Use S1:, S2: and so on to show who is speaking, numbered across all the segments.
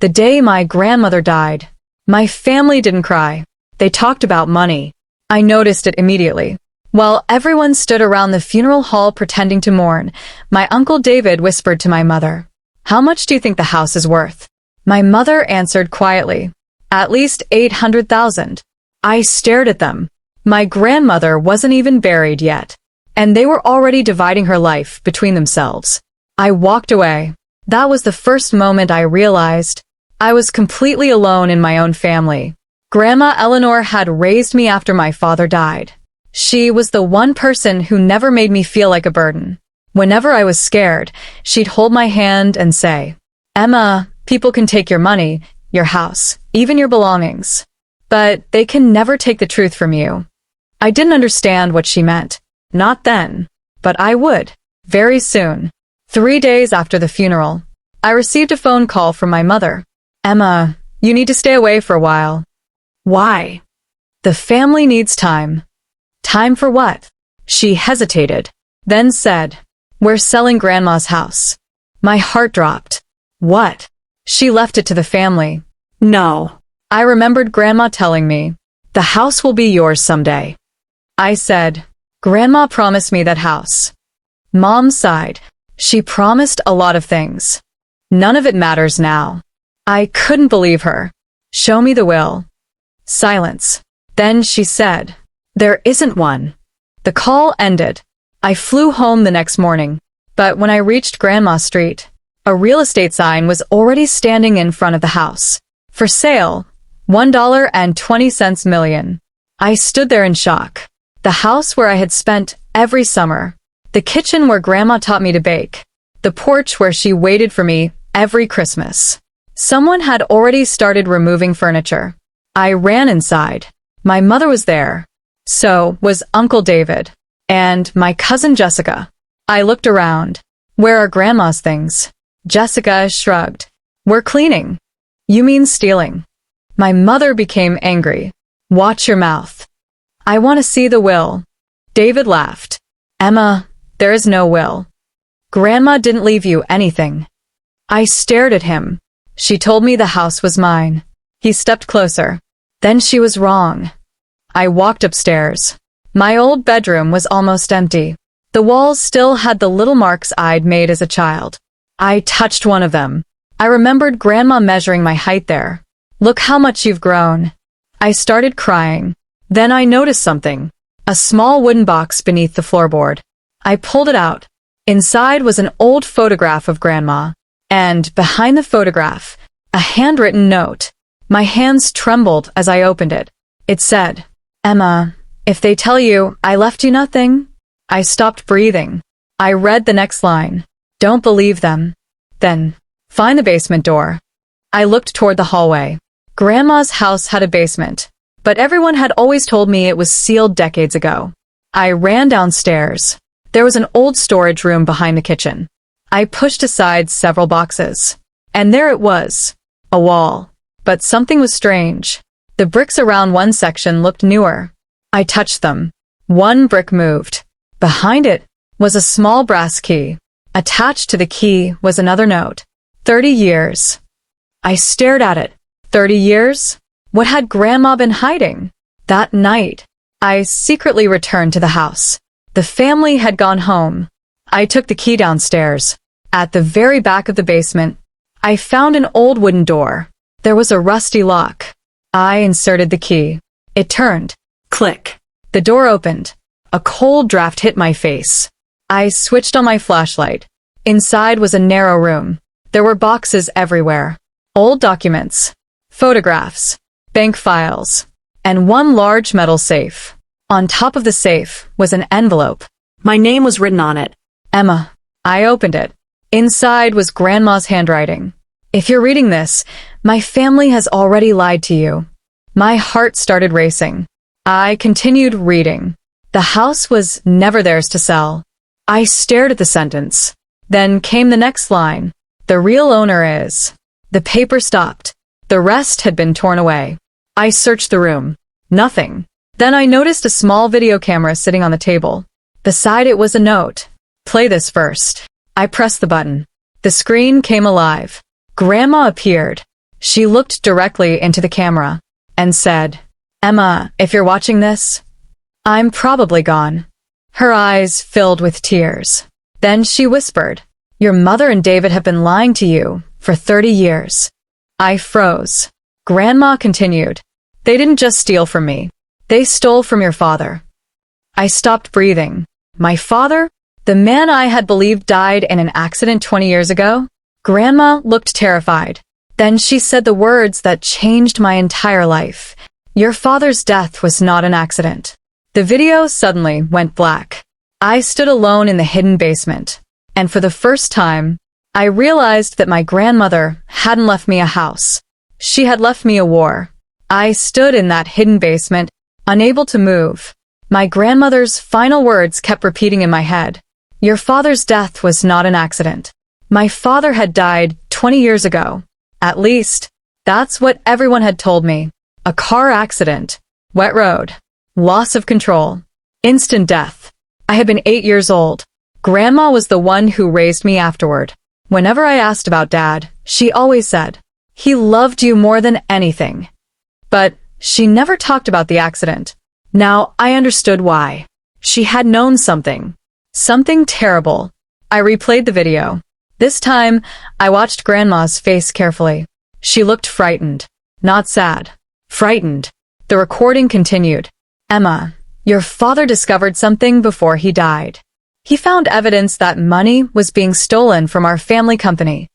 S1: The day my grandmother died. My family didn't cry. They talked about money. I noticed it immediately. While everyone stood around the funeral hall pretending to mourn, my Uncle David whispered to my mother, "How much do you think the house is worth?" My mother answered quietly, "At least 800,000. I stared at them. My grandmother wasn't even buried yet, and they were already dividing her life between themselves. I walked away. That was the first moment I realized I was completely alone in my own family. Grandma Eleanor had raised me after my father died. She was the one person who never made me feel like a burden. Whenever I was scared, she'd hold my hand and say, "Emma, people can take your money, your house, even your belongings. But they can never take the truth from you." I didn't understand what she meant. Not then. But I would. Very soon. 3 days after the funeral, I received a phone call from my mother. "Emma, you need to stay away for a while." "Why?" "The family needs time." "Time for what?" She hesitated, then said, "We're selling Grandma's house." My heart dropped. What? She left it to the family. No. I remembered Grandma telling me, "The house will be yours someday." I said, "Grandma promised me that house." Mom sighed. She promised a lot of things. None of it matters now. I couldn't believe her. "Show me the will." Silence. Then she said, "There isn't one." The call ended. I flew home the next morning, but when I reached Grandma Street, a real estate sign was already standing in front of the house. For sale, $1.20 million. I stood there in shock. The house where I had spent every summer. The kitchen where Grandma taught me to bake. The porch where she waited for me every Christmas. Someone had already started removing furniture. I ran inside. My mother was there. So was Uncle David. And my cousin Jessica. I looked around. "Where are Grandma's things?" Jessica shrugged. "We're cleaning." "You mean stealing?" My mother became angry. "Watch your mouth." "I want to see the will." David laughed. "Emma, there is no will. Grandma didn't leave you anything." I stared at him. "She told me the house was mine." He stepped closer. "Then she was wrong." I walked upstairs. My old bedroom was almost empty. The walls still had the little marks I'd made as a child. I touched one of them. I remembered Grandma measuring my height there. "Look how much you've grown." I started crying. Then I noticed something. A small wooden box beneath the floorboard. I pulled it out. Inside was an old photograph of Grandma. And behind the photograph, a handwritten note. My hands trembled as I opened it. It said, "Emma, if they tell you I left you nothing." I stopped breathing. I read the next line. "Don't believe them. Then, find the basement door." I looked toward the hallway. Grandma's house had a basement, but everyone had always told me it was sealed decades ago. I ran downstairs. There was an old storage room behind the kitchen. I pushed aside several boxes. And there it was. A wall. But something was strange. The bricks around one section looked newer. I touched them. One brick moved. Behind it was a small brass key. Attached to the key was another note. 30 years. I stared at it. 30 years? What had Grandma been hiding? That night, I secretly returned to the house. The family had gone home. I took the key downstairs. At the very back of the basement, I found an old wooden door. There was a rusty lock. I inserted the key. It turned. Click. The door opened. A cold draft hit my face. I switched on my flashlight. Inside was a narrow room. There were boxes everywhere. Old documents, photographs, bank files, and one large metal safe. On top of the safe was an envelope. My name was written on it. Emma. I opened it. Inside was Grandma's handwriting. "If you're reading this, my family has already lied to you." My heart started racing. I continued reading. The house was never theirs to sell. I stared at the sentence. Then came the next line. "The real owner is." The paper stopped. The rest had been torn away. I searched the room. Nothing. Then I noticed a small video camera sitting on the table. Beside it was a note. "Play this first." I pressed the button. The screen came alive. Grandma appeared. She looked directly into the camera and said, "Emma, if you're watching this, I'm probably gone." Her eyes filled with tears. Then she whispered, "Your mother and David have been lying to you for 30 years. I froze. Grandma continued, "They didn't just steal from me. They stole from your father." I stopped breathing. My father? The man I had believed died in an accident 20 years ago? Grandma looked terrified. Then she said the words that changed my entire life. "Your father's death was not an accident." The video suddenly went black. I stood alone in the hidden basement, and for the first time, I realized that my grandmother hadn't left me a house. She had left me a war. I stood in that hidden basement, unable to move. My grandmother's final words kept repeating in my head. "Your father's death was not an accident." My father had died 20 years ago. At least, that's what everyone had told me. A car accident, wet road, loss of control, instant death. I had been 8 years old. Grandma was the one who raised me afterward. Whenever I asked about Dad, she always said, "He loved you more than anything." But she never talked about the accident. Now I understood why. She had known something. Something terrible. I replayed the video. This time, I watched Grandma's face carefully. She looked frightened. Not sad. Frightened. The recording continued. "Emma, your father discovered something before he died. He found evidence that money was being stolen from our family company."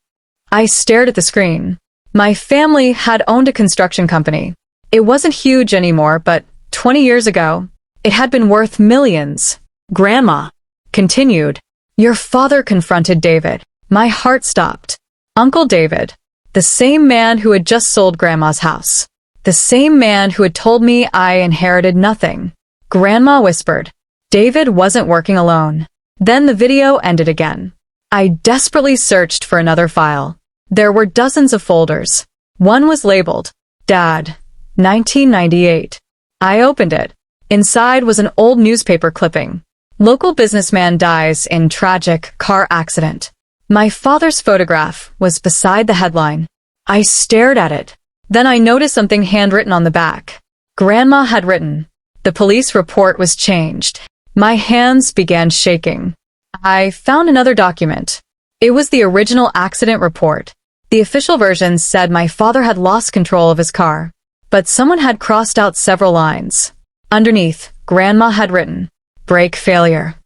S1: I stared at the screen. My family had owned a construction company. It wasn't huge anymore, but 20 years ago, it had been worth millions. Grandma continued, "Your father confronted David." My heart stopped. Uncle David, the same man who had just sold Grandma's house. The same man who had told me I inherited nothing. Grandma whispered, "David wasn't working alone." Then the video ended again. I desperately searched for another file. There were dozens of folders. One was labeled, "Dad, 1998. I opened it. Inside was an old newspaper clipping. "Local businessman dies in tragic car accident." My father's photograph was beside the headline. I stared at it. Then I noticed something handwritten on the back. Grandma had written. The police report was changed. My hands began shaking. I found another document. It was the original accident report. The official version said my father had lost control of his car, but someone had crossed out several lines. Underneath, Grandma had written, "Brake failure."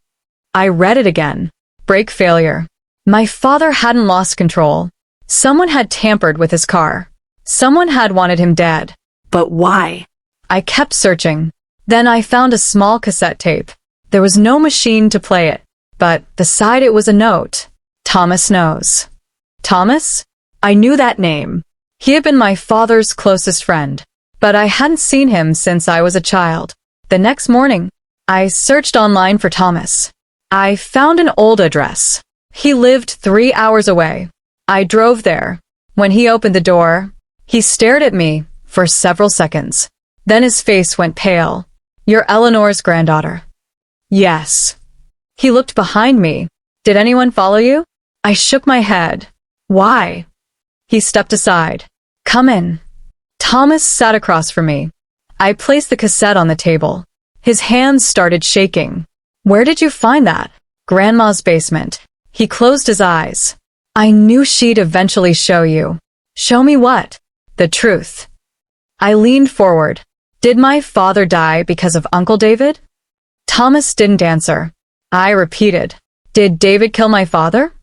S1: I read it again. Brake failure. My father hadn't lost control. Someone had tampered with his car. Someone had wanted him dead. But why? I kept searching. Then I found a small cassette tape. There was no machine to play it, but beside it was a note. "Thomas knows." Thomas? I knew that name. He had been my father's closest friend, but I hadn't seen him since I was a child. The next morning, I searched online for Thomas. I found an old address. He lived 3 hours away. I drove there. When he opened the door, he stared at me for several seconds. Then his face went pale. "You're Eleanor's granddaughter." "Yes." He looked behind me. "Did anyone follow you?" I shook my head. "Why?" He stepped aside. "Come in." Thomas sat across from me. I placed the cassette on the table. His hands started shaking. "Where did you find that?" "Grandma's basement." He closed his eyes. "I knew she'd eventually show you." "Show me what?" "The truth." I leaned forward. "Did my father die because of Uncle David?" Thomas didn't answer. I repeated, "Did David kill my father?"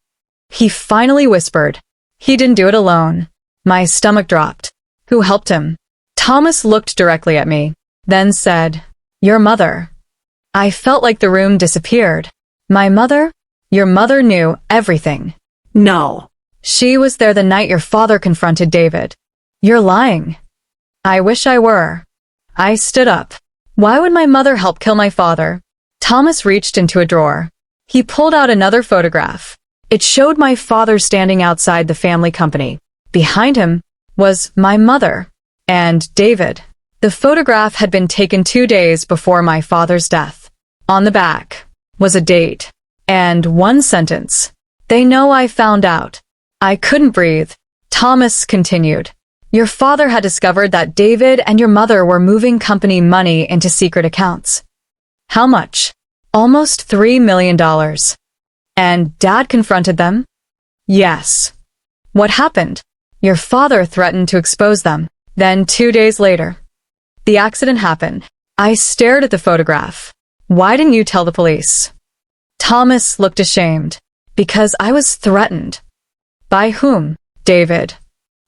S1: He finally whispered, "He didn't do it alone." My stomach dropped. "Who helped him?" Thomas looked directly at me, then said, "Your mother." I felt like the room disappeared. "My mother? Your mother knew everything." "No." "She was there the night your father confronted David." "You're lying." "I wish I were." I stood up. "Why would my mother help kill my father?" Thomas reached into a drawer. He pulled out another photograph. It showed my father standing outside the family company. Behind him was my mother and David. The photograph had been taken 2 days before my father's death. On the back was a date and one sentence. "They know I found out." I couldn't breathe. Thomas continued, Your father had discovered that David and your mother were moving company money into secret accounts. How much? Almost $3 million. And Dad confronted them? Yes. What happened? Your father threatened to expose them. Then 2 days later, the accident happened. I stared at the photograph. Why didn't you tell the police? Thomas looked ashamed. Because I was threatened. By whom? David.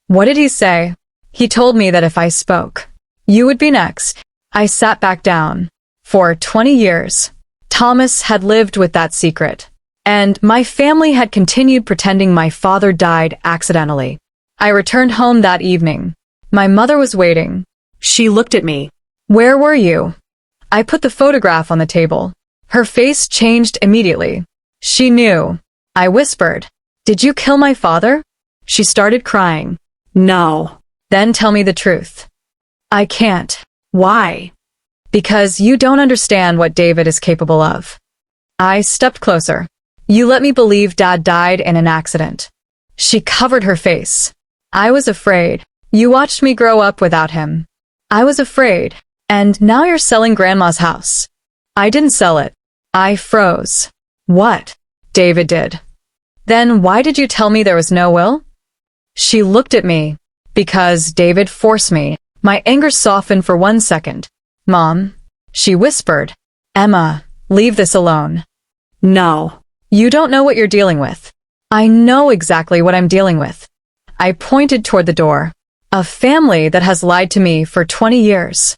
S1: What did he say? He told me that if I spoke, you would be next. I sat back down. For 20 years, Thomas had lived with that secret. And my family had continued pretending my father died accidentally. I returned home that evening. My mother was waiting. She looked at me. Where were you? I put the photograph on the table. Her face changed immediately. She knew. I whispered, "Did you kill my father?" She started crying. No. Then tell me the truth. I can't. Why? Because you don't understand what David is capable of. I stepped closer. You let me believe Dad died in an accident. She covered her face. I was afraid. You watched me grow up without him. I was afraid. And now you're selling Grandma's house. I didn't sell it. I froze. What? David did. Then why did you tell me there was no will? She looked at me. Because David forced me. My anger softened for 1 second. Mom, she whispered. Emma, leave this alone. No. You don't know what you're dealing with. I know exactly what I'm dealing with. I pointed toward the door. A family that has lied to me for 20 years.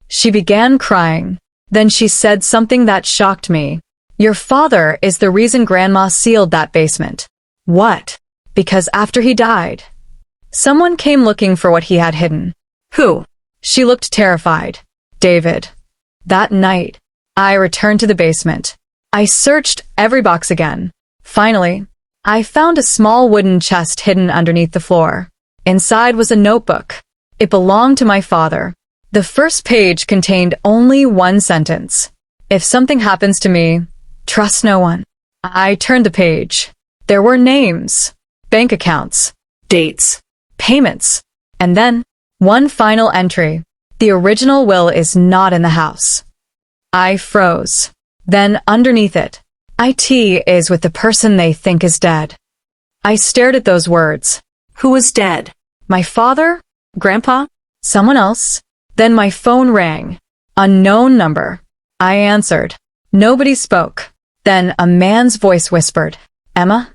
S1: She began crying. Then she said something that shocked me. Your father is the reason Grandma sealed that basement. What? Because after he died, someone came looking for what he had hidden. Who? She looked terrified. David. That night, I returned to the basement. I searched every box again. Finally, I found a small wooden chest hidden underneath the floor. Inside was a notebook. It belonged to my father. The first page contained only one sentence. If something happens to me, trust no one. I turned the page. There were names, bank accounts, dates, payments, and then one final entry. The original will is not in the house. I froze. Then underneath it, IT is with the person they think is dead. I stared at those words. Who was dead? My father? Grandpa? Someone else? Then my phone rang. Unknown number. I answered. Nobody spoke. Then a man's voice whispered, Emma?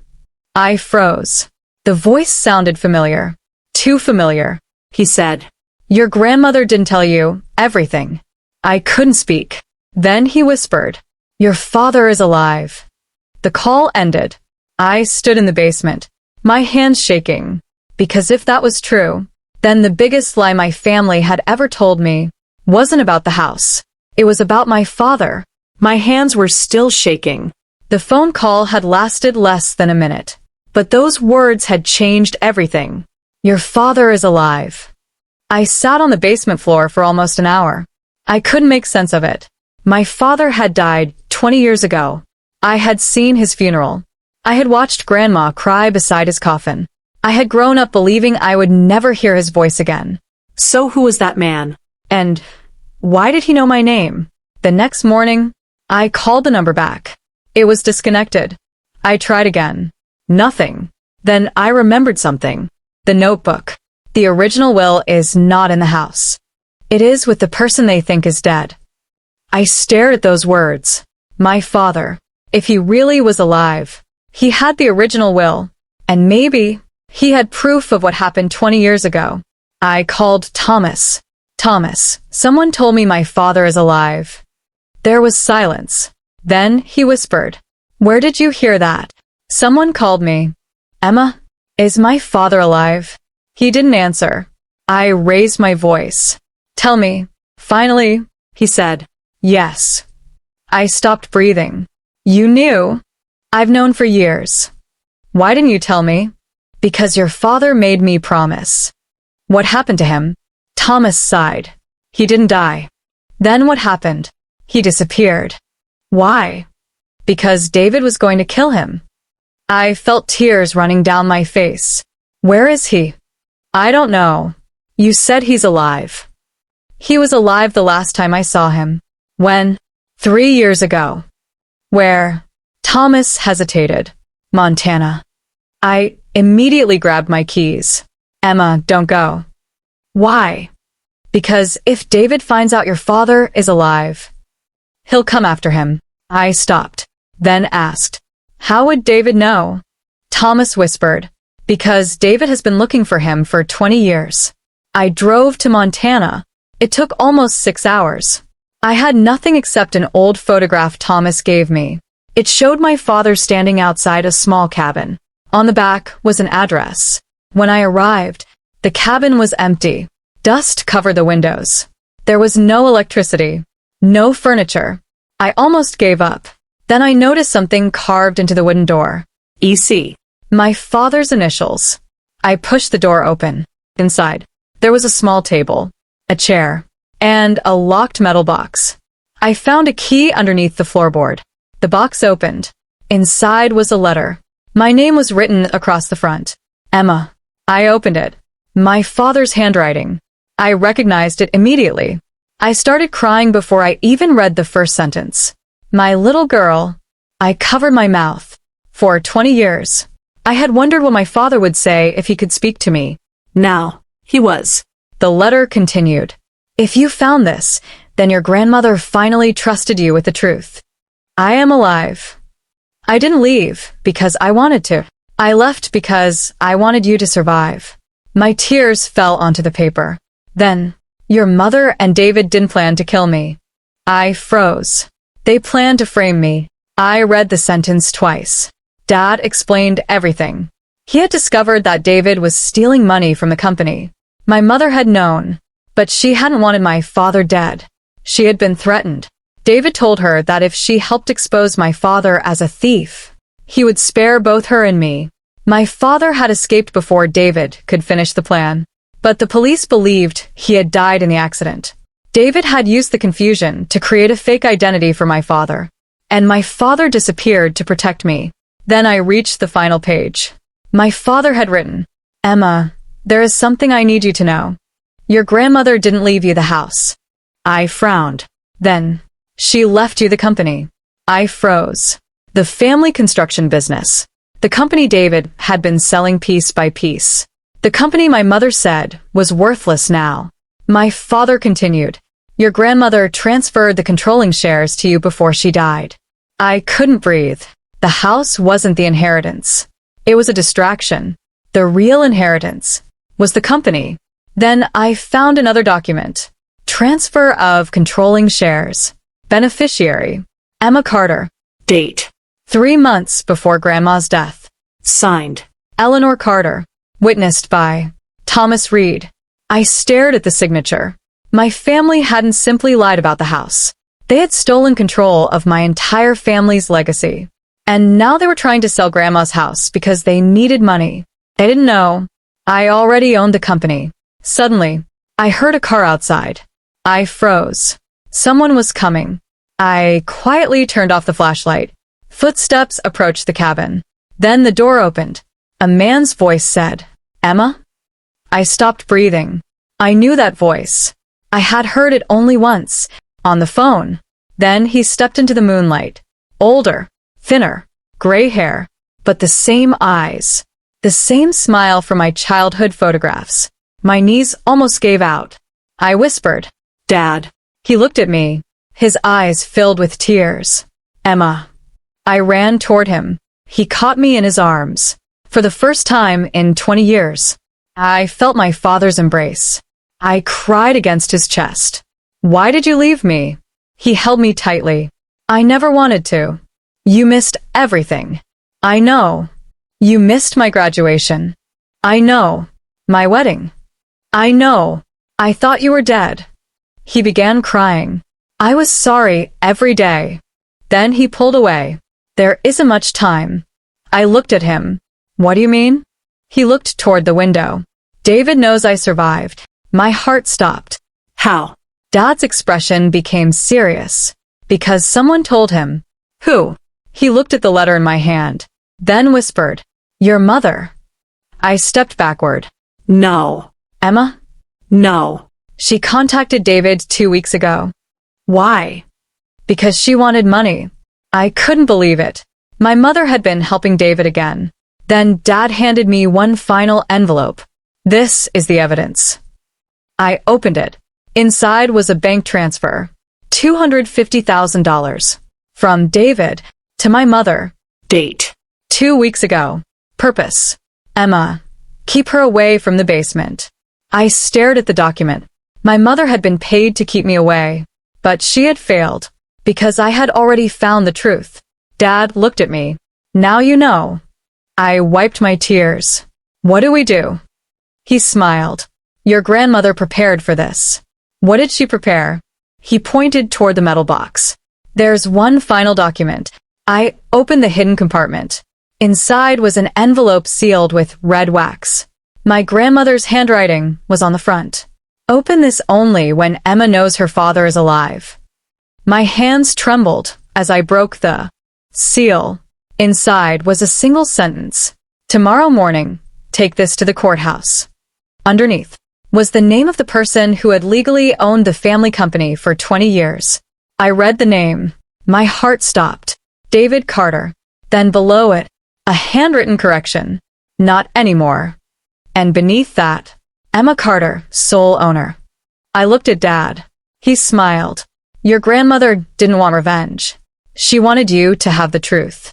S1: I froze. The voice sounded familiar. Too familiar. He said, Your grandmother didn't tell you everything. I couldn't speak. Then he whispered, Your father is alive. The call ended. I stood in the basement, my hands shaking, because if that was true, then the biggest lie my family had ever told me wasn't about the house. It was about my father. My hands were still shaking. The phone call had lasted less than a minute, but those words had changed everything. Your father is alive. I sat on the basement floor for almost an hour. I couldn't make sense of it. My father had died 20 years ago. I had seen his funeral. I had watched Grandma cry beside his coffin. I had grown up believing I would never hear his voice again. So who was that man? And why did he know my name? The next morning, I called the number back. It was disconnected. I tried again. Nothing. Then I remembered something. The notebook. The original will is not in the house. It is with the person they think is dead. I stared at those words. My father. If he really was alive, he had the original will. And maybe he had proof of what happened 20 years ago. I called Thomas. Thomas, someone told me my father is alive. There was silence. Then he whispered, Where did you hear that? Someone called me. Emma, is my father alive? He didn't answer. I raised my voice. Tell me. Finally, he said, Yes. I stopped breathing. You knew? I've known for years. Why didn't you tell me? Because your father made me promise. What happened to him? Thomas sighed. He didn't die. Then what happened? He disappeared. Why? Because David was going to kill him. I felt tears running down my face. Where is he? I don't know. You said he's alive. He was alive the last time I saw him. When? 3 years ago. Where? Thomas hesitated. Montana. I immediately grabbed my keys. Emma, don't go. Why? Because if David finds out your father is alive, he'll come after him. I stopped, then asked, how would David know? Thomas whispered, because David has been looking for him for 20 years. I drove to Montana. It took almost 6 hours. I had nothing except an old photograph Thomas gave me. It showed my father standing outside a small cabin. On the back was an address. When I arrived, the cabin was empty. Dust covered the windows. There was no electricity, no furniture. I almost gave up. Then I noticed something carved into the wooden door. EC. My father's initials. I pushed the door open. Inside, there was a small table, a chair, and a locked metal box. I found a key underneath the floorboard. The box opened. Inside was a letter. My name was written across the front. Emma. I opened it. My father's handwriting. I recognized it immediately. I started crying before I even read the first sentence. My little girl. I covered my mouth. For 20 years, I had wondered what my father would say if he could speak to me. Now, he was. The letter continued. If you found this, then your grandmother finally trusted you with the truth. I am alive. I didn't leave because I wanted to. I left because I wanted you to survive. My tears fell onto the paper. Then, your mother and David didn't plan to kill me. I froze. They planned to frame me. I read the sentence twice. Dad explained everything. He had discovered that David was stealing money from the company. My mother had known, but she hadn't wanted my father dead. She had been threatened. David told her that if she helped expose my father as a thief, he would spare both her and me. My father had escaped before David could finish the plan. But the police believed he had died in the accident. David had used the confusion to create a fake identity for my father. And my father disappeared to protect me. Then I reached the final page. My father had written, Emma, there is something I need you to know. Your grandmother didn't leave you the house. I frowned. Then, she left you the company. I froze. The family construction business. The company David had been selling piece by piece. The company my mother said was worthless now. My father continued. Your grandmother transferred the controlling shares to you before she died. I couldn't breathe. The house wasn't the inheritance. It was a distraction. The real inheritance was the company. Then I found another document. Transfer of controlling shares. Beneficiary. Emma Carter. Date. 3 months before Grandma's death. Signed. Eleanor Carter. Witnessed by Thomas Reed. I stared at the signature. My family hadn't simply lied about the house. They had stolen control of my entire family's legacy. And now they were trying to sell Grandma's house because they needed money. They didn't know I already owned the company. Suddenly, I heard a car outside. I froze. Someone was coming. I quietly turned off the flashlight. Footsteps approached the cabin. Then the door opened. A man's voice said, Emma? I stopped breathing. I knew that voice. I had heard it only once, on the phone. Then he stepped into the moonlight. Older, thinner, gray hair, but the same eyes. The same smile from my childhood photographs. My knees almost gave out. I whispered, Dad. He looked at me, his eyes filled with tears. Emma. I ran toward him. He caught me in his arms. For the first time in 20 years, I felt my father's embrace. I cried against his chest. Why did you leave me? He held me tightly. I never wanted to. You missed everything. I know. You missed my graduation. I know. My wedding. I know. I thought you were dead. He began crying. I was sorry every day. Then he pulled away. There isn't much time. I looked at him. What do you mean? He looked toward the window. David knows I survived. My heart stopped. How? Dad's expression became serious. Because someone told him. Who? He looked at the letter in my hand. Then whispered. Your mother. I stepped backward. No. Emma?
S2: No.
S1: She contacted David 2 weeks ago.
S2: Why?
S1: Because she wanted money. I couldn't believe it. My mother had been helping David again. Then Dad handed me one final envelope. This is the evidence. I opened it. Inside was a bank transfer. $250,000. From David to my mother.
S2: Date.
S1: 2 weeks ago. Purpose. Emma. Keep her away from the basement. I stared at the document. My mother had been paid to keep me away. But she had failed. Because I had already found the truth. Dad looked at me. Now you know. I wiped my tears. What do we do? He smiled. Your grandmother prepared for this. What did she prepare? He pointed toward the metal box. There's one final document. I opened the hidden compartment. Inside was an envelope sealed with red wax. My grandmother's handwriting was on the front. Open this only when Emma knows her father is alive. My hands trembled as I broke the seal. Inside was a single sentence. Tomorrow morning, take this to the courthouse. Underneath was the name of the person who had legally owned the family company for 20 years. I read the name. My heart stopped. David Carter. Then below it, a handwritten correction. Not anymore. And beneath that, Emma Carter, sole owner. I looked at Dad. He smiled. Your grandmother didn't want revenge. She wanted you to have the truth.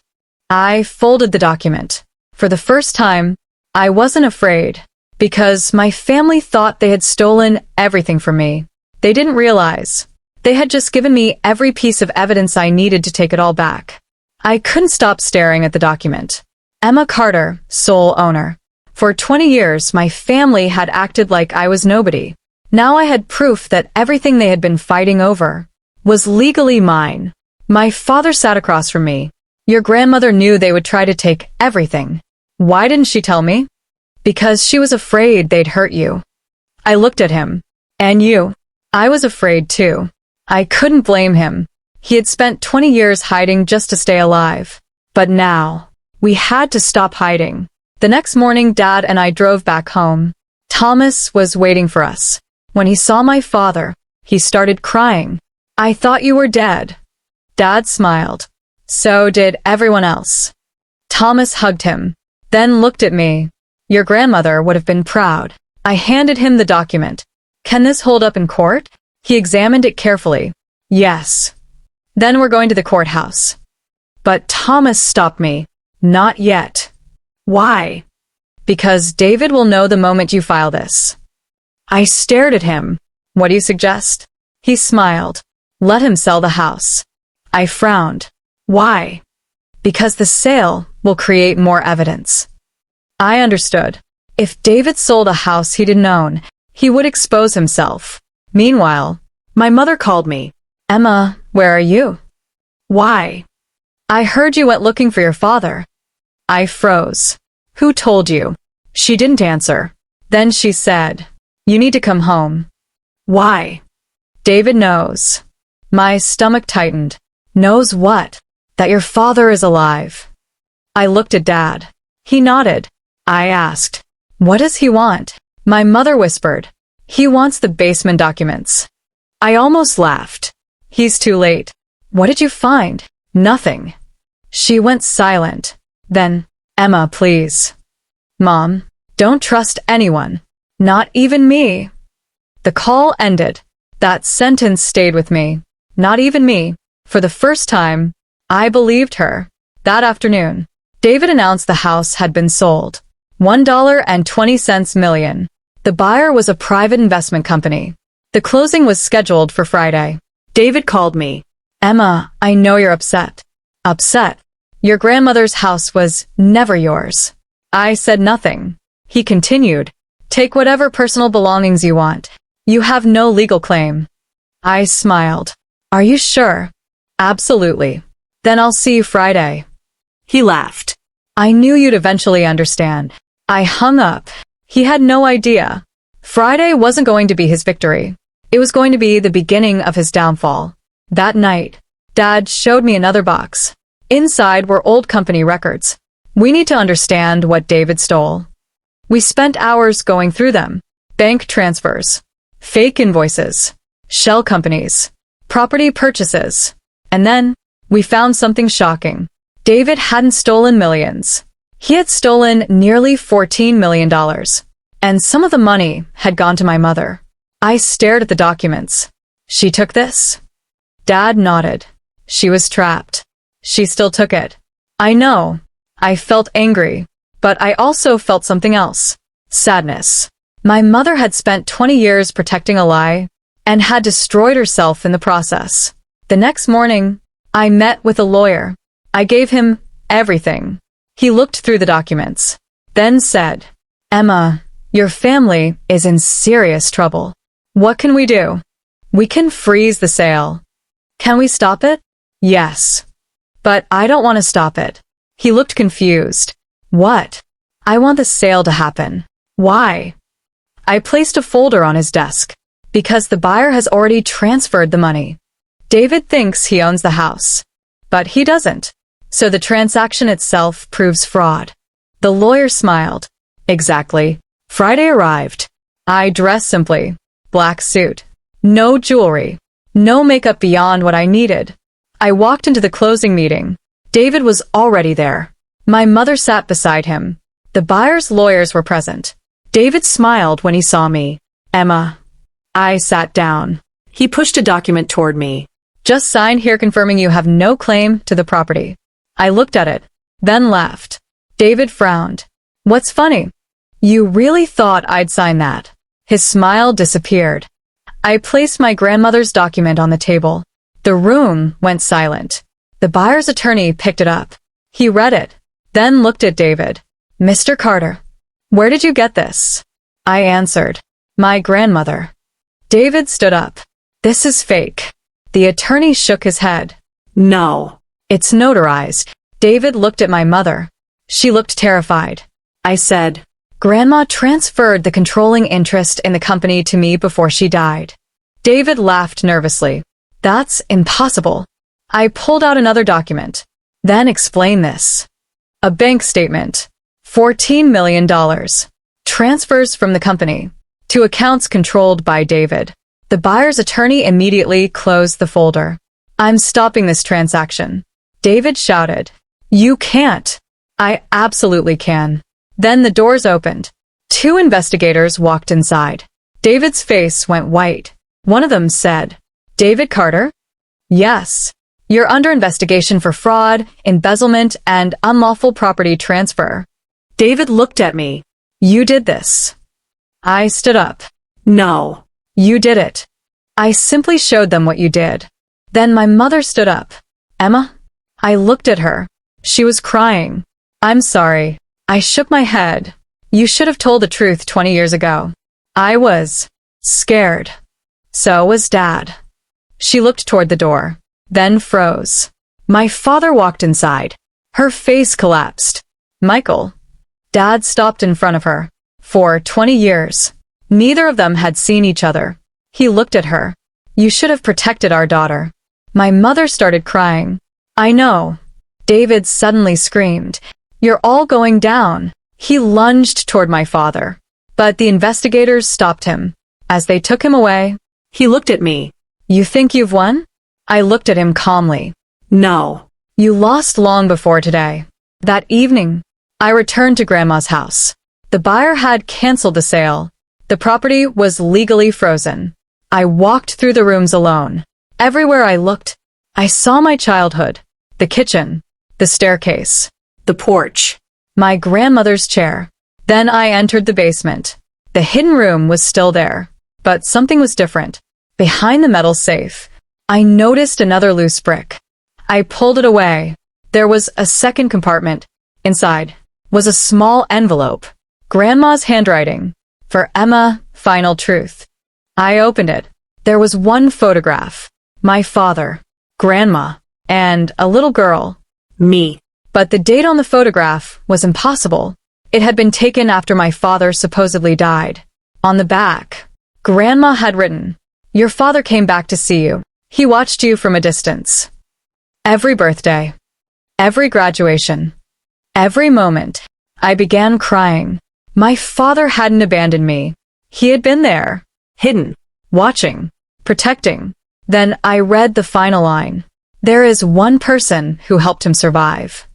S1: I folded the document. For the first time, I wasn't afraid. Because my family thought they had stolen everything from me. They didn't realize. They had just given me every piece of evidence I needed to take it all back. I couldn't stop staring at the document. Emma Carter, sole owner. For 20 years, my family had acted like I was nobody. Now I had proof that everything they had been fighting over was legally mine. My father sat across from me. Your grandmother knew they would try to take everything. Why didn't she tell me? Because she was afraid they'd hurt you. I looked at him. And you. I was afraid too. I couldn't blame him. He had spent 20 years hiding just to stay alive. But now, we had to stop hiding. The next morning, Dad and I drove back home. Thomas was waiting for us. When he saw my father, he started crying. I thought you were dead. Dad smiled. So did everyone else. Thomas hugged him, then looked at me. Your grandmother would have been proud. I handed him the document. Can this hold up in court? He examined it carefully. Yes. Then we're going to the courthouse. But Thomas stopped me. Not yet. Why? Because David will know the moment you file this. I stared at him. What do you suggest? He smiled. Let him sell the house. I frowned. Why? Because the sale will create more evidence. I understood. If David sold a house he didn't own, he would expose himself. Meanwhile, my mother called me. Emma, where are you? Why? I heard you went looking for your father. I froze. Who told you? She didn't answer. Then she said, you need to come home. Why? David knows. My stomach tightened. Knows what? That your father is alive. I looked at Dad. He nodded. I asked, what does he want? My mother whispered, he wants the basement documents. I almost laughed. He's too late. What did you find? Nothing. She went silent. Then, Emma, please. Mom, don't trust anyone. Not even me. The call ended. That sentence stayed with me. Not even me. For the first time, I believed her. That afternoon, David announced the house had been sold. $1.20 million. The buyer was a private investment company. The closing was scheduled for Friday. David called me. Emma, I know you're upset. Upset? Your grandmother's house was never yours. I said nothing. He continued. Take whatever personal belongings you want. You have no legal claim. I smiled. Are you sure? Absolutely. Then I'll see you Friday. He laughed. I knew you'd eventually understand. I hung up. He had no idea. Friday wasn't going to be his victory. It was going to be the beginning of his downfall. That night, Dad showed me another box. Inside were old company records. We need to understand what David stole. We spent hours going through them. bank transfers, fake invoices, shell companies, property purchases. And then, we found something shocking. David hadn't stolen millions. He had stolen nearly $14 million. And some of the money had gone to my mother. I stared at the documents. She took this? Dad nodded. She was trapped. She still took it. I know. I felt angry. But I also felt something else. Sadness. My mother had spent 20 years protecting a lie and had destroyed herself in the process. The next morning, I met with a lawyer. I gave him everything. He looked through the documents, then said, "Emma, your family is in serious trouble. What can we do? We can freeze the sale. Can we stop it?" "Yes. But I don't want to stop it." He looked confused. "What?" "I want the sale to happen." "Why?" I placed a folder on his desk. "Because the buyer has already transferred the money. David thinks he owns the house, but he doesn't. So the transaction itself proves fraud." The lawyer smiled. "Exactly." Friday arrived. I dressed simply. Black suit. No jewelry. No makeup beyond what I needed. I walked into the closing meeting. David was already there. My mother sat beside him. The buyer's lawyers were present. David smiled when he saw me. "Emma." I sat down. He pushed a document toward me. "Just sign here confirming you have no claim to the property." I looked at it, then laughed. David frowned. "What's funny? You really thought I'd sign that?" His smile disappeared. I placed my grandmother's document on the table. The room went silent. The buyer's attorney picked it up. He read it, then looked at David. "Mr. Carter, where did you get this?" I answered, "My grandmother." David stood up. "This is fake." The attorney shook his head. "No. It's notarized." David looked at my mother. She looked terrified. I said, "Grandma transferred the controlling interest in the company to me before she died." David laughed nervously. "That's impossible." I pulled out another document, then explained this. A bank statement. $14 million. Transfers from the company to accounts controlled by David. The buyer's attorney immediately closed the folder. "I'm stopping this transaction." David shouted, "You can't." "I absolutely can." Then the doors opened. 2 investigators walked inside. David's face went white. One of them said, "David Carter?" "Yes. You're under investigation for fraud, embezzlement, and unlawful property transfer." David looked at me. "You did this." I stood up. "No. You did it." I simply showed them what you did. Then my mother stood up. "Emma?" I looked at her. She was crying. "I'm sorry." I shook my head. "You should have told the truth 20 years ago." I was scared. So was Dad. She looked toward the door, then froze. My father walked inside. Her face collapsed. "Michael." Dad stopped in front of her. For 20 years, neither of them had seen each other. He looked at her. "You should have protected our daughter." My mother started crying. "I know." David suddenly screamed, "You're all going down." He lunged toward my father, but the investigators stopped him. As they took him away, he looked at me. "You think you've won?" I looked at him calmly. "No. You lost long before today." That evening, I returned to Grandma's house. The buyer had canceled the sale. The property was legally frozen. I walked through the rooms alone. Everywhere I looked, I saw my childhood. The kitchen, the staircase, the porch, my grandmother's chair. Then I entered the basement. The hidden room was still there, but something was different. Behind the metal safe, I noticed another loose brick. I pulled it away. There was a second compartment. Inside was a small envelope. Grandma's handwriting. "For Emma, final truth." I opened it. There was one photograph. My father, Grandma, and a little girl. Me. But the date on the photograph was impossible. It had been taken after my father supposedly died. On the back, Grandma had written, "Your father came back to see you. He watched you from a distance." Every birthday, every graduation, every moment, I began crying. My father hadn't abandoned me. He had been there, hidden, watching, protecting. Then I read the final line. There is one person who helped him survive.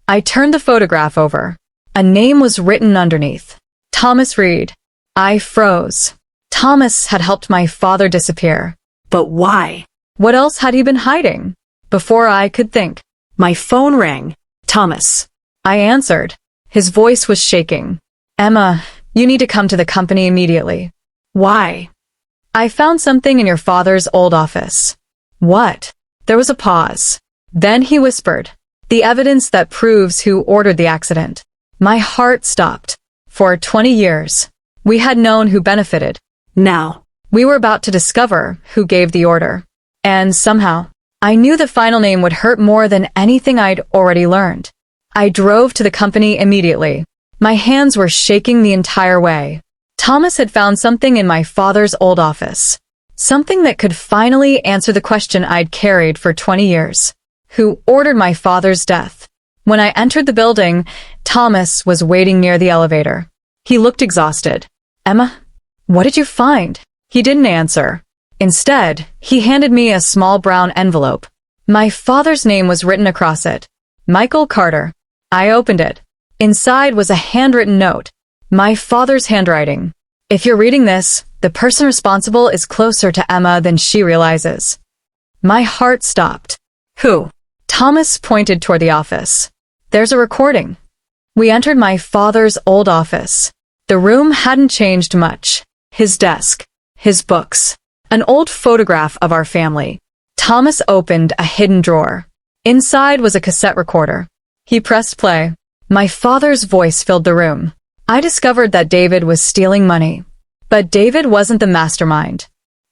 S1: I turned the photograph over. A name was written underneath. Thomas Reed. I froze. Thomas had helped my father disappear.
S2: But why?
S1: What else had he been hiding? Before I could think,
S2: My phone rang. Thomas.
S1: I answered. His voice was shaking. Emma, you need to come to the company immediately.
S2: Why?
S1: I found something in your father's old office. What? There was a pause. Then he whispered, the evidence that proves who ordered the accident. My heart stopped. For 20 years, we had known who benefited.
S2: Now.
S1: We were about to discover who gave the order. And somehow, I knew the final name would hurt more than anything I'd already learned. I drove to the company immediately. My hands were shaking the entire way. Thomas had found something in my father's old office. Something that could finally answer the question I'd carried for 20 years. Who ordered my father's death? When I entered the building, Thomas was waiting near the elevator. He looked exhausted. Emma, what did you find? He didn't answer. Instead, he handed me a small brown envelope. My father's name was written across it. Michael Carter. I opened it. Inside was a handwritten note. My father's handwriting. If you're reading this, the person responsible is closer to Emma than she realizes. My heart stopped. Who? Thomas pointed toward the office. There's a recording. We entered my father's old office. The room hadn't changed much. His desk, his books, an old photograph of our family. Thomas opened a hidden drawer. Inside was a cassette recorder. He pressed play. My father's voice filled the room. I discovered that David was stealing money. But David wasn't the mastermind.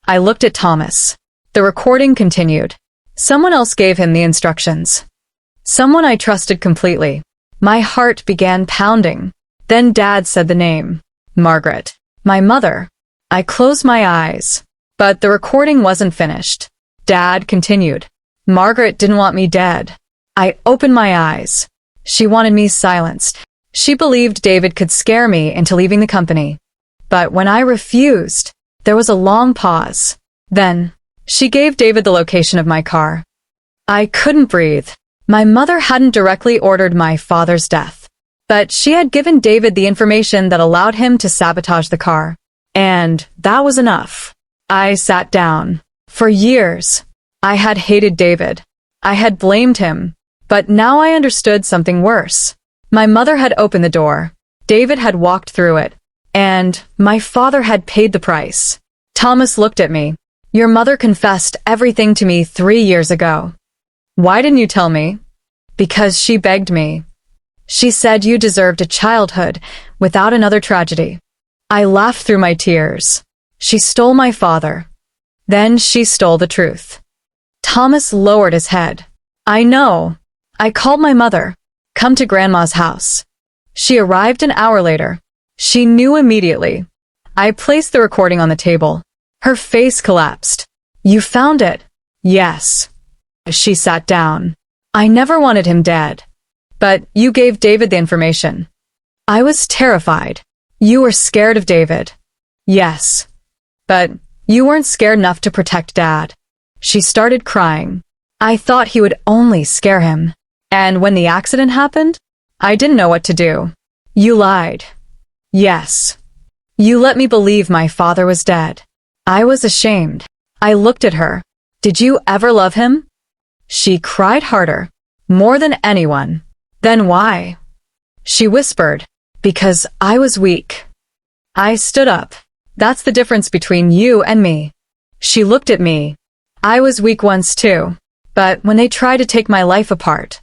S1: I looked at Thomas. The recording continued. Someone else gave him the instructions. Someone I trusted completely. My heart began pounding. Then Dad said the name. Margaret. My mother. I closed my eyes. But the recording wasn't finished. Dad continued. Margaret didn't want me dead. I opened my eyes. She wanted me silenced. She believed David could scare me into leaving the company. But when I refused, there was a long pause. Then, she gave David the location of my car. I couldn't breathe. My mother hadn't directly ordered my father's death, but she had given David the information that allowed him to sabotage the car. And that was enough. I sat down. For years, I had hated David. I had blamed him. But now I understood something worse. My mother had opened the door. David had walked through it. And my father had paid the price. Thomas looked at me. Your mother confessed everything to me 3 years ago. Why didn't you tell me? Because she begged me. She said you deserved a childhood without another tragedy. I laughed through my tears. She stole my father. Then she stole the truth. Thomas lowered his head. I know. I called my mother. Come to Grandma's house. She arrived an hour later. She knew immediately. I placed the recording on the table. Her face collapsed. You found it? Yes. She sat down. I never wanted him dead. But you gave David the information. I was terrified. You were scared of David. Yes. But you weren't scared enough to protect Dad. She started crying. I thought he would only scare him. And when the accident happened, I didn't know what to do. You lied. Yes. You let me believe my father was dead. I was ashamed. I looked at her. Did you ever love him? She cried harder. More than anyone. Then why? She whispered. Because I was weak. I stood up. That's the difference between you and me. She looked at me. I was weak once too. But when they tried to take my life apart,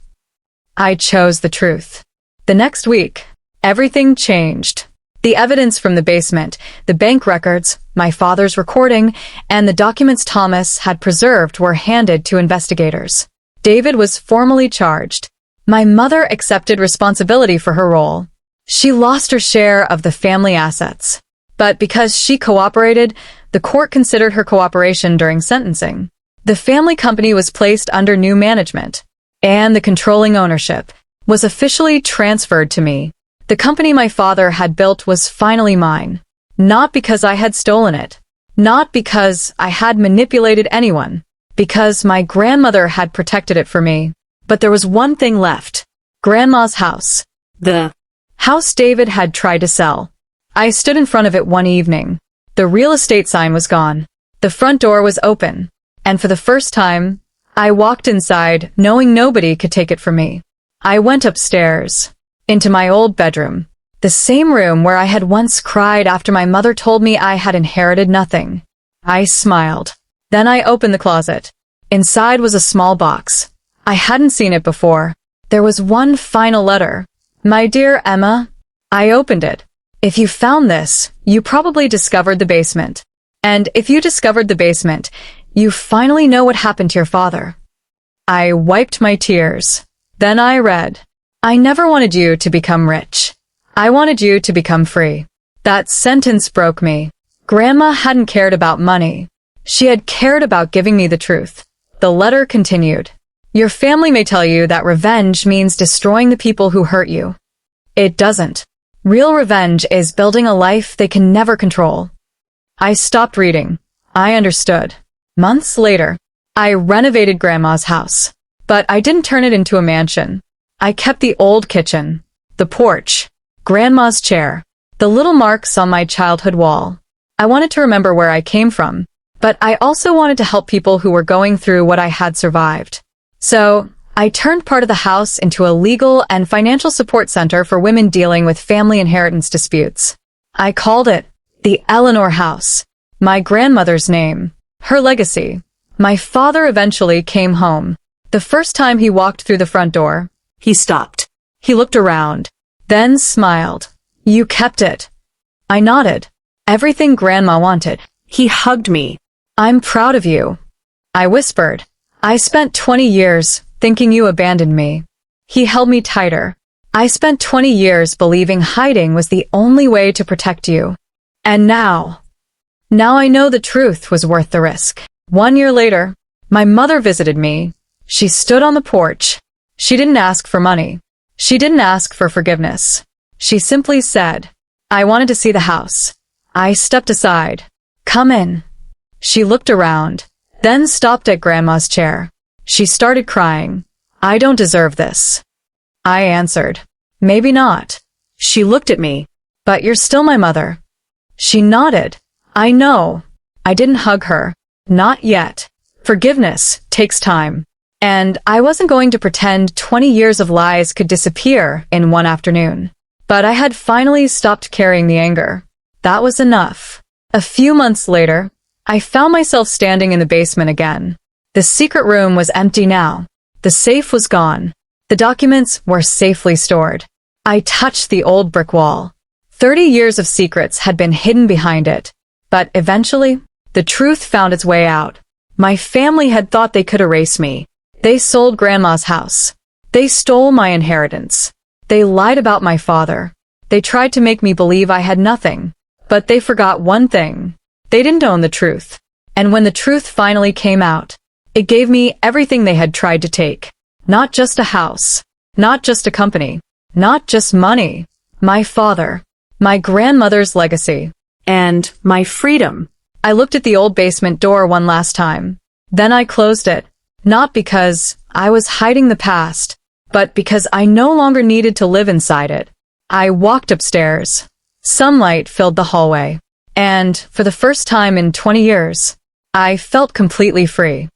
S1: I chose the truth. The next week, everything changed. The evidence from the basement, the bank records, my father's recording, and the documents Thomas had preserved were handed to investigators. David was formally charged. My mother accepted responsibility for her role. She lost her share of the family assets. But because she cooperated, the court considered her cooperation during sentencing. The family company was placed under new management, and the controlling ownership was officially transferred to me. The company my father had built was finally mine. Not because I had stolen it. Not because I had manipulated anyone. Because my grandmother had protected it for me. But there was one thing left. Grandma's house.
S2: The
S1: House David had tried to sell. I stood in front of it one evening. The real estate sign was gone. The front door was open. And for the first time, I walked inside, knowing nobody could take it from me. I went upstairs, into my old bedroom, the same room where I had once cried after my mother told me I had inherited nothing. I smiled. Then I opened the closet. Inside was a small box. I hadn't seen it before. There was one final letter. My dear Emma, I opened it. If you found this, you probably discovered the basement. And if you discovered the basement, you finally know what happened to your father. I wiped my tears. Then I read, I never wanted you to become rich. I wanted you to become free. That sentence broke me. Grandma hadn't cared about money. She had cared about giving me the truth. The letter continued. Your family may tell you that revenge means destroying the people who hurt you. It doesn't. Real revenge is building a life they can never control. I stopped reading. I understood. Months later, I renovated Grandma's house. But I didn't turn it into a mansion. I kept the old kitchen, the porch, Grandma's chair, the little marks on my childhood wall. I wanted to remember where I came from, but I also wanted to help people who were going through what I had survived. So, I turned part of the house into a legal and financial support center for women dealing with family inheritance disputes. I called it the Eleanor House, my grandmother's name, her legacy. My father eventually came home. The first time he walked through the front door,
S2: he stopped.
S1: he looked around, then smiled. You kept it. I nodded. Everything Grandma wanted.
S2: He hugged me.
S1: I'm proud of you. I whispered. I spent 20 years thinking you abandoned me. He held me tighter. I spent 20 years believing hiding was the only way to protect you. And now I know the truth was worth the risk. 1 year later, my mother visited me. She stood on the porch. She didn't ask for money. She didn't ask for forgiveness. She simply said, I wanted to see the house. I stepped aside. Come in. She looked around, then stopped at Grandma's chair. She started crying. I don't deserve this. I answered, maybe not. She looked at me. But you're still my mother. She nodded. I know. I didn't hug her. Not yet. Forgiveness takes time. And I wasn't going to pretend 20 years of lies could disappear in one afternoon. But I had finally stopped carrying the anger. That was enough. A few months later, I found myself standing in the basement again. The secret room was empty now. The safe was gone. The documents were safely stored. I touched the old brick wall. 30 years of secrets had been hidden behind it. But eventually, the truth found its way out. My family had thought they could erase me. They sold Grandma's house. They stole my inheritance. They lied about my father. They tried to make me believe I had nothing. But they forgot one thing. They didn't own the truth. And when the truth finally came out, it gave me everything they had tried to take. Not just a house. Not just a company. Not just money. My father. My grandmother's legacy.
S2: And my freedom.
S1: I looked at the old basement door one last time. Then I closed it. Not because I was hiding the past, but because I no longer needed to live inside it. I walked upstairs. Sunlight filled the hallway. And, for the first time in 20 years, I felt completely free.